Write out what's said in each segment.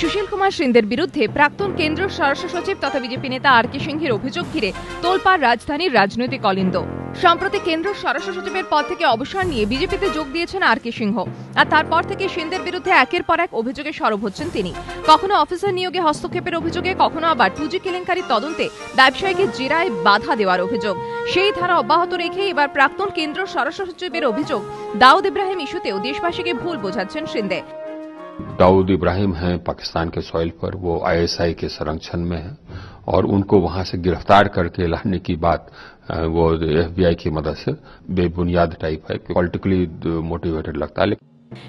সুশীল কুমার সিন্ধের বিরুদ্ধে প্রাক্তন কেন্দ্রীয় স্বরাষ্ট্র সচিব তথা বিজেপি নেতা আর.কে সিংহের অভিযোগ ঘিরে তোলপাড় রাজধানীর রাজনৈতিক অলিন্দ। সম্প্রতি কেন্দ্রীয় স্বরাষ্ট্র সচিবের পদ থেকে অবসর নিয়ে বিজেপিতে যোগ দিয়েছেন আর.কে সিংহ। আর তারপর থেকে সিন্ধের বিরুদ্ধে একের পর এক অভিযোগে সরব হচ্ছেন তিনি। কখনো অফিসার নিয়োগে হস্তক্ষেপের অভিযোগে, কখনো আবার 2G কেলেঙ্কারির তদন্তে ব্যবসায়ীকে জেরায় বাধা দেওয়ার অভিযোগ। সেই ধারা অব্যাহত রেখে এবার প্রাক্তন কেন্দ্রীয় স্বরাষ্ট্র সচিবের অভিযোগ দাউদ ইব্রাহিম ইস্যুতেও দেশবাসীকে ভুল বোঝাচ্ছেন সিন্ধে। दाऊद इब्राहिम हैं पाकिस्तान के सॉइल पर, वो ISI के संरक्षण में हैं और उनको वहां से गिरफ्तार करके लाने की बात वो FBI की मदद से बेबुनियाद टाइप है, पॉलिटिकली मोटिवेटेड लगता है।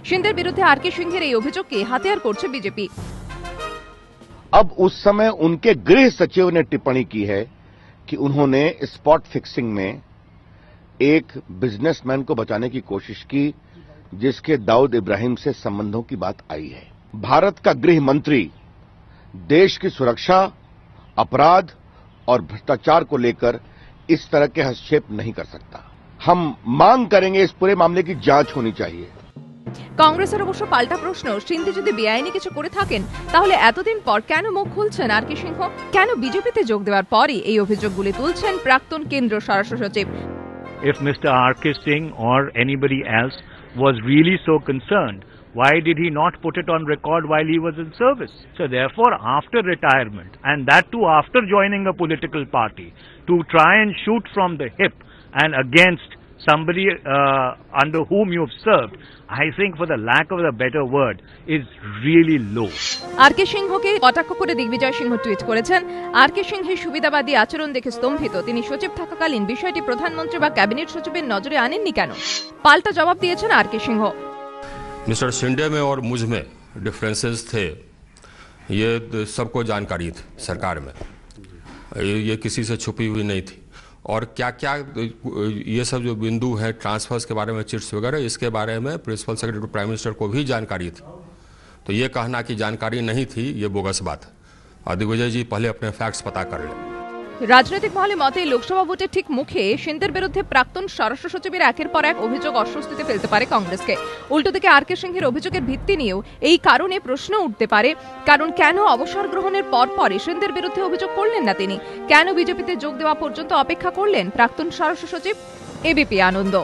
সিন্ধের বিরুদ্ধে আর.কে সিংহের এই অভিযোগকে হাতিয়ার করছে বিজেপি। अब उस समय उनके गृह सचिव ने टिप्पणी की है कि उन्होंने स्पॉट फिक्सिंग में एक बिजनेसमैन को बचाने की कोशिश की जिसके दाऊद इब्राहिम से संबंधों की बात आई है। भारत का गृह मंत्री देश की सुरक्षा, अपराध और भ्रष्टाचार को लेकर इस तरह के हस्तक्षेप नहीं कर सकता। हम मांग करेंगे इस पूरे मामले की जांच होनी चाहिए। কংগ্রেসের অবশ্য পাল্টা প্রশ্ন, সিন্ধে যদি বেআইনি কিছু করে থাকেন তাহলে এতদিন পর কেন মুখ খুলছেন আর.কে সিংহ? কেন বিজেপিতে যোগ দেওয়ার পরই এই অভিযোগগুলি তুলছেন প্রাক্তন কেন্দ্রীয় স্বরাষ্ট্র সচিব? If Mr. R.K. Singh or anybody else was really so concerned, why did he not put it on record while he was in service? So therefore, after retirement, and that too after joining a political party, to try and shoot from the hip and against somebody under whom you have served, I think for the lack of a better word, is really low. R K সিংহকে কটাক্ষ করে দিগ্বিজয় সিংহ tweet করেছেন, R K সিংহের সুবিধাবাদী আচরণ দেখে স্তম্ভিত। তিনি সচিব থাকাকালীন বিষয়টি প্রধানমন্ত্রী বা ক্যাবিনেট সচিবের নজরে আনেননি কেন? পাল্টা জবাব দিয়েছেন আর.কে সিংহ। मिस्टर सिंडे में और मुझ में डिफरेंसेस थे, ये सबको जानकारी थी सरकार में, ये किसी से छुपी हुई नहीं थी। और क्या क्या ये सब जो बिंदु है ट्रांसफर्स के बारे में, चिट्स वगैरह, इसके बारे में प्रिंसिपल सेक्रेटरी प्राइम मिनिस्टर को भी जानकारी थी। तो ये कहना कि जानकारी नहीं थी, ये बोगस बात है। और दिग्विजय जी पहले अपने फैक्ट्स पता कर लें। রাজনৈতিক মহলে মতে লোকসভা ভোটের ঠিক মুখে সিন্ধের বিরুদ্ধে প্রাক্তন স্বরাষ্ট্র সচিবের একের পর এক অভিযোগ অস্বস্তিতে ফেলতে পারে কংগ্রেসকে। উল্টো দিকে আর.কে সিংহের অভিযোগের ভিত্তি নিয়েও এই কারণে প্রশ্ন উঠতে পারে, কারণ কেন অবসর গ্রহণের পরপরই সিন্ধের বিরুদ্ধে অভিযোগ করলেন না তিনি? কেন বিজেপিতে যোগ দেওয়া পর্যন্ত অপেক্ষা করলেন প্রাক্তন স্বরাষ্ট্র সচিব? এবিপি আনন্দ।